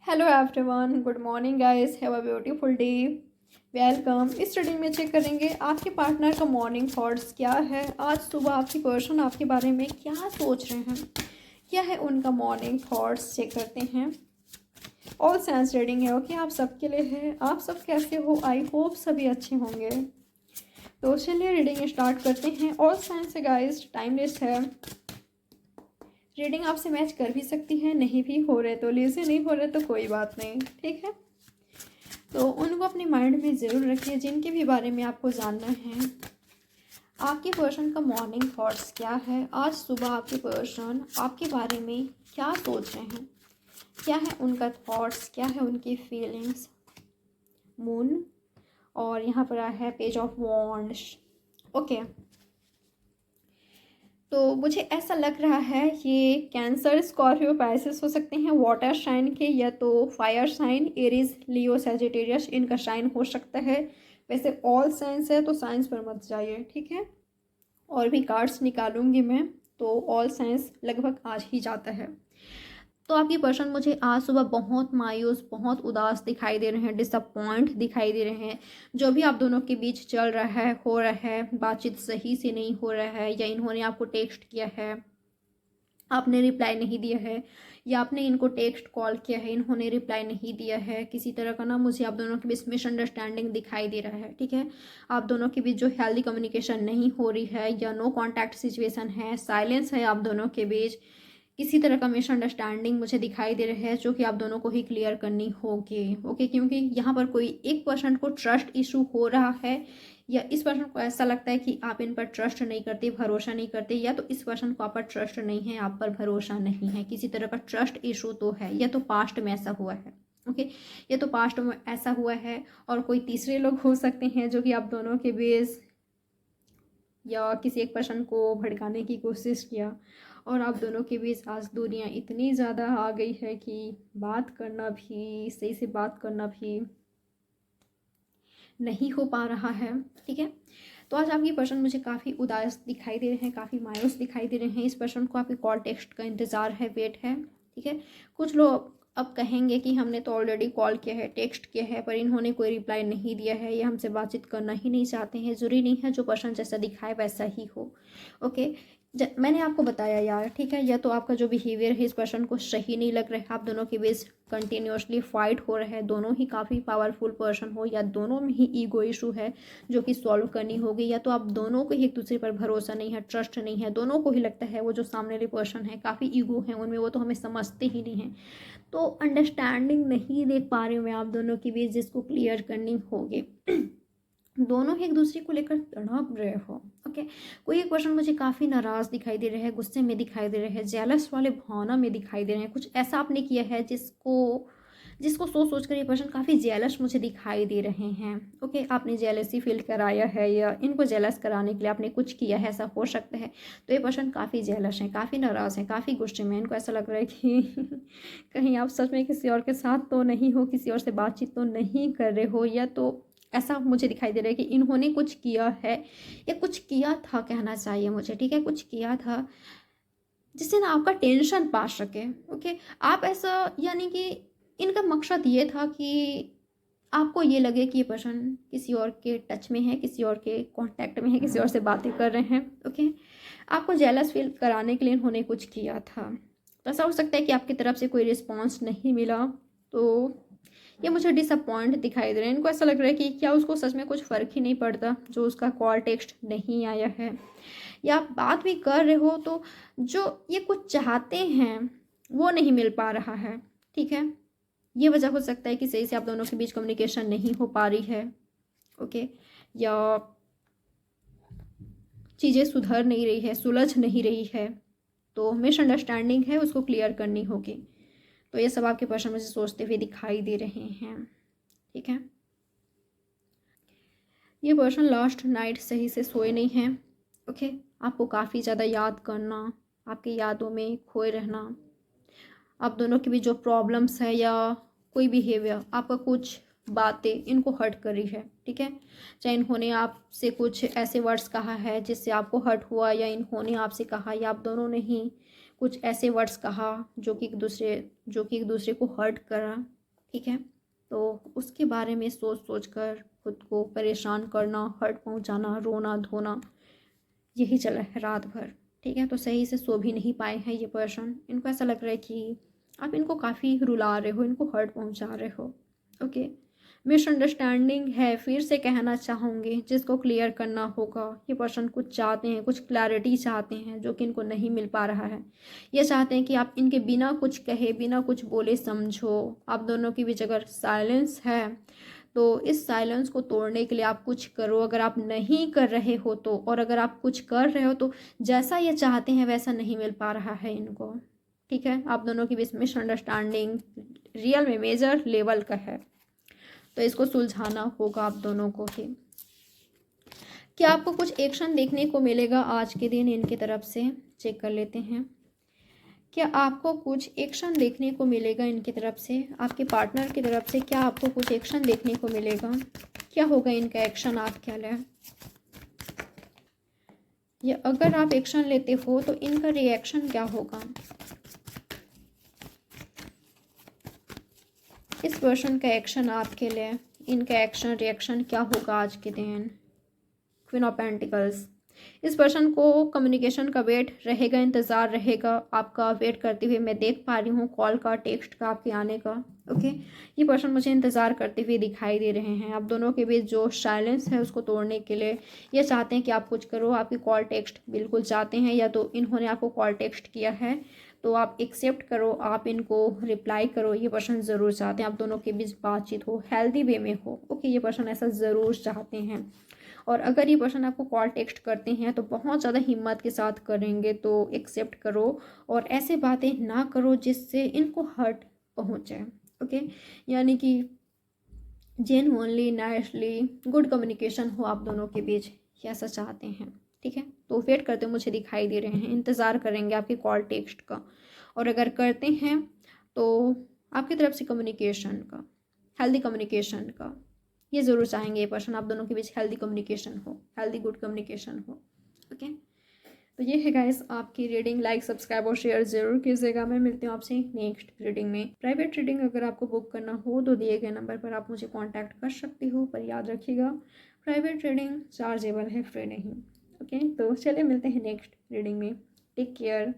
Hello everyone, good morning guys, have a beautiful day. Welcome. इस reading में check करेंगे आपके पार्टनर का मॉर्निंग थॉट्स क्या है। आज सुबह आपकी पर्सन आपके बारे में क्या सोच रहे हैं, क्या है उनका मॉर्निंग थॉट्स, चेक करते हैं। ऑल साइंस रीडिंग है, ओके। आप सबके लिए है। आप सब कैसे हो? आई होप सभी अच्छे होंगे। तो चलिए रीडिंग स्टार्ट करते हैं। ऑल साइंस है गाइस, टाइमलेस है। रीडिंग आपसे मैच कर भी सकती है, नहीं भी हो रहे तो लेज़ी नहीं हो रहे तो कोई बात नहीं, ठीक है। तो उनको अपने माइंड में ज़रूर रखिए जिनके भी बारे में आपको जानना है। आपके पर्सन का मॉर्निंग थॉट्स क्या है। आज सुबह आपके पर्सन आपके बारे में क्या सोच रहे हैं, क्या है उनका थॉट्स, क्या है उनकी फीलिंग्स। मून, और यहाँ पर आया है पेज ऑफ वॉन्ड्स, ओके। तो मुझे ऐसा लग रहा है ये कैंसर, स्कॉर्पियो, पाइसेस हो सकते हैं, वाटर साइन के, या तो फायर साइन, एरीज, लियो, सैजिटेरियस इनका साइन हो सकता है। वैसे ऑल साइंस है तो साइंस पर मत जाइए, ठीक है। और भी कार्ड्स निकालूंगी मैं, तो ऑल साइंस लगभग आज ही जाता है। तो आपकी पर्सन मुझे आज सुबह बहुत मायूस, बहुत उदास दिखाई दे रहे हैं, डिसअपॉइंट दिखाई दे रहे हैं। जो भी आप दोनों के बीच चल रहा है, हो रहा है, बातचीत सही से नहीं हो रहा है, या इन्होंने आपको टेक्स्ट किया है, आपने रिप्लाई नहीं दिया है, या आपने इनको टेक्स्ट कॉल किया है, इन्होंने रिप्लाई नहीं दिया है। किसी तरह का ना मुझे आप दोनों के बीच मिसअंडरस्टैंडिंग दिखाई दे रहा है, ठीक है। आप दोनों के बीच जो हेल्दी कम्युनिकेशन नहीं हो रही है, या नो कॉन्टैक्ट सिचुएशन है, साइलेंस है आप दोनों के बीच। किसी तरह का मिसअंडरस्टैंडिंग मुझे दिखाई दे रहा है जो कि आप दोनों को ही क्लियर करनी होगी, ओके। क्योंकि यहाँ पर कोई एक पर्सन को ट्रस्ट इशू हो रहा है, या इस पर्सन को ऐसा लगता है कि आप इन पर ट्रस्ट नहीं करते, भरोसा नहीं करते, या तो इस पर्सन को आप पर ट्रस्ट नहीं है, आप पर भरोसा नहीं है। किसी तरह का ट्रस्ट इशू तो है, या तो पास्ट में ऐसा हुआ है, ओके। ये तो पास्ट में ऐसा हुआ है। और कोई तीसरे लोग हो सकते हैं जो कि आप दोनों के बेस, या किसी एक पर्सन को भड़काने की कोशिश किया, और आप दोनों के बीच आज दूरियां इतनी ज़्यादा आ गई है कि बात करना भी, सही से बात करना भी नहीं हो पा रहा है, ठीक है। तो आज आपकी पर्सन मुझे काफ़ी उदास दिखाई दे रहे हैं, काफ़ी मायूस दिखाई दे रहे हैं। इस पर्सन को आपके कॉल टेक्स्ट का इंतज़ार है, वेट है, ठीक है। कुछ लोग अब कहेंगे कि हमने तो ऑलरेडी कॉल किया है, टेक्स्ट किया है, पर इन्होंने कोई रिप्लाई नहीं दिया है, ये हमसे बातचीत करना ही नहीं चाहते हैं। ज़रूरी नहीं है जो पर्सन जैसा दिखाए वैसा ही हो, ओके। मैंने आपको बताया यार, ठीक है। या तो आपका जो बिहेवियर है इस पर्सन को सही नहीं लग रहा है, आप दोनों के बीच कंटिन्यूसली फाइट हो रहा है, दोनों ही काफ़ी पावरफुल पर्सन हो, या दोनों में ही ईगो इशू है जो कि सॉल्व करनी होगी, या तो आप दोनों को ही एक दूसरे पर भरोसा नहीं है, ट्रस्ट नहीं है। दोनों को ही लगता है वो जो सामने वाले पर्सन है काफ़ी ईगो है उनमें, वो तो हमें समझते ही नहीं हैं। तो अंडरस्टैंडिंग नहीं देख पा रही हूँ मैं आप दोनों के बीच, जिसको क्लियर करनी होगी। दोनों ही एक दूसरे को लेकर तड़प रहे हो, ओके। कोई एक पर्सन मुझे काफ़ी नाराज़ दिखाई दे रहे हैं, गुस्से में दिखाई दे रहे हैं, जेलस वाले भावना में दिखाई दे रहे हैं। कुछ ऐसा आपने किया है जिसको जिसको सोच सोच कर ये पर्सन काफ़ी जेलस मुझे दिखाई दे रहे हैं, ओके। आपने जेलसी फील कराया है, या इनको जेलस कराने के लिए आपने कुछ किया है, ऐसा हो सकता है। तो ये पर्सन काफ़ी जेलस हैं, काफ़ी नाराज़ हैं, काफ़ी गुस्से में। इनको ऐसा लग रहा है कि कहीं आप सच में किसी और के साथ तो नहीं हो, किसी और से बातचीत तो नहीं कर रहे हो, या तो ऐसा मुझे दिखाई दे रहा है कि इन्होंने कुछ किया है, या कुछ किया था कहना चाहिए मुझे, ठीक है। कुछ किया था जिससे ना आपका टेंशन पा सके, ओके। आप ऐसा, यानी कि इनका मकसद ये था कि आपको ये लगे कि ये पर्सन किसी और के टच में है, किसी और के कांटेक्ट में है, किसी और से बातें कर रहे हैं, ओके। आपको जेलस फील कराने के लिए इन्होंने कुछ किया था। तो ऐसा हो सकता है कि आपकी तरफ से कोई रिस्पॉन्स नहीं मिला, तो ये मुझे डिसअपॉइंट दिखाई दे रहे हैं। इनको ऐसा लग रहा है कि क्या उसको सच में कुछ फ़र्क ही नहीं पड़ता जो उसका कॉल टेक्स्ट नहीं आया है, या आप बात भी कर रहे हो तो जो ये कुछ चाहते हैं वो नहीं मिल पा रहा है, ठीक है। ये वजह हो सकता है कि सही से आप दोनों के बीच कम्युनिकेशन नहीं हो पा रही है, ओके। या चीज़ें सुधर नहीं रही है, सुलझ नहीं रही है, तो मिसअंडरस्टैंडिंग है, उसको क्लियर करनी होगी। तो ये सब आपके पर्सन मुझे सोचते हुए दिखाई दे रहे हैं, ठीक है। ये पर्सन लास्ट नाइट सही से सोए नहीं हैं, ओके। आपको काफ़ी ज़्यादा याद करना, आपकी यादों में खोए रहना, आप दोनों के बीच जो प्रॉब्लम्स है, या कोई बिहेवियर, आपका कुछ बातें इनको हर्ट कर रही है, ठीक है। चाहे इन्होंने आपसे कुछ ऐसे वर्ड्स कहा है जिससे आपको हर्ट हुआ, या इन्होंने आपसे कहा, या आप दोनों ने ही कुछ ऐसे वर्ड्स कहा जो कि एक दूसरे को हर्ट करा, ठीक है। तो उसके बारे में सोच सोच कर खुद को परेशान करना, हर्ट पहुंचाना, रोना धोना, यही चला है रात भर। ठीक है, तो सही से सो भी नहीं पाए हैं ये पर्सन। इनको ऐसा लग रहा है कि आप इनको काफ़ी रुला रहे हो, इनको हर्ट पहुंचा रहे हो। ओके, मिसअंडरस्टैंडिंग है, फिर से कहना चाहूँगी, जिसको क्लियर करना होगा। ये पर्सन कुछ चाहते हैं, कुछ क्लैरिटी चाहते हैं जो कि इनको नहीं मिल पा रहा है। ये चाहते हैं कि आप इनके बिना कुछ कहे, बिना कुछ बोले समझो। आप दोनों के बीच अगर साइलेंस है तो इस साइलेंस को तोड़ने के लिए आप कुछ करो। अगर आप नहीं कर रहे हो तो, और अगर आप कुछ कर रहे हो तो जैसा ये चाहते हैं वैसा नहीं मिल पा रहा है इनको। ठीक है, आप दोनों के बीच मिसअंडरस्टैंडिंग रियल में मेजर लेवल का है, तो इसको सुलझाना होगा आप दोनों को ही। क्या आपको कुछ एक्शन देखने को मिलेगा आज के दिन इनकी तरफ से? चेक कर लेते हैं। क्या आपको कुछ एक्शन देखने को मिलेगा इनकी तरफ से, आपके पार्टनर की तरफ से? क्या आपको कुछ एक्शन देखने को मिलेगा? क्या होगा इनका एक्शन आपके लिए? या अगर आप एक्शन लेते हो तो इनका रिएक्शन क्या होगा? इस पर्सन का एक्शन आपके लिए, इनका एक्शन रिएक्शन क्या होगा आज के दिन? Queen of pentacles. इस पर्सन को कम्युनिकेशन का वेट रहेगा, इंतज़ार रहेगा आपका वेट करते हुए। मैं देख पा रही हूँ कॉल का, टेक्स्ट का, आपके आने का। ओके, ये पर्सन मुझे इंतज़ार करते हुए दिखाई दे रहे हैं। आप दोनों के बीच जो साइलेंस है उसको तोड़ने के लिए ये चाहते हैं कि आप कुछ करो। आपकी कॉल टेक्स्ट बिल्कुल चाहते हैं, या तो इन्होंने आपको कॉल टेक्स्ट किया है तो आप एक्सेप्ट करो, आप इनको रिप्लाई करो। ये पर्सन ज़रूर चाहते हैं आप दोनों के बीच बातचीत हो, हेल्दी वे में हो। ओके, ये पर्सन ऐसा ज़रूर चाहते हैं। और अगर ये पर्सन आपको कॉल टेक्स्ट करते हैं तो बहुत ज़्यादा हिम्मत के साथ करेंगे, तो एक्सेप्ट करो और ऐसे बातें ना करो जिससे इनको हर्ट पहुँचे। ओके, यानी कि जेन्युइनली, नाइसली, गुड कम्युनिकेशन हो आप दोनों के बीच, ये ऐसा चाहते हैं। ठीक है, तो वेट करते मुझे दिखाई दे रहे हैं, इंतज़ार करेंगे आपकी कॉल टेक्स्ट का। और अगर करते हैं तो आपकी तरफ से कम्युनिकेशन का, हेल्दी कम्युनिकेशन का, ये ज़रूर चाहेंगे ये पर्सन आप दोनों के बीच हेल्दी कम्युनिकेशन हो, हेल्दी गुड कम्युनिकेशन हो। ओके, तो ये है गाइस आपकी रीडिंग। लाइक, सब्सक्राइब और शेयर ज़रूर कीजिएगा। मैं मिलती हूँ आपसे नेक्स्ट रीडिंग में। प्राइवेट रीडिंग अगर आपको बुक करना हो तो दिए गए नंबर पर आप मुझे कांटेक्ट कर सकती हो, पर याद रखिएगा प्राइवेट रीडिंग चार्जेबल है, फ्री नहीं। ओके, तो चलिए मिलते हैं नेक्स्ट रीडिंग में। Take care.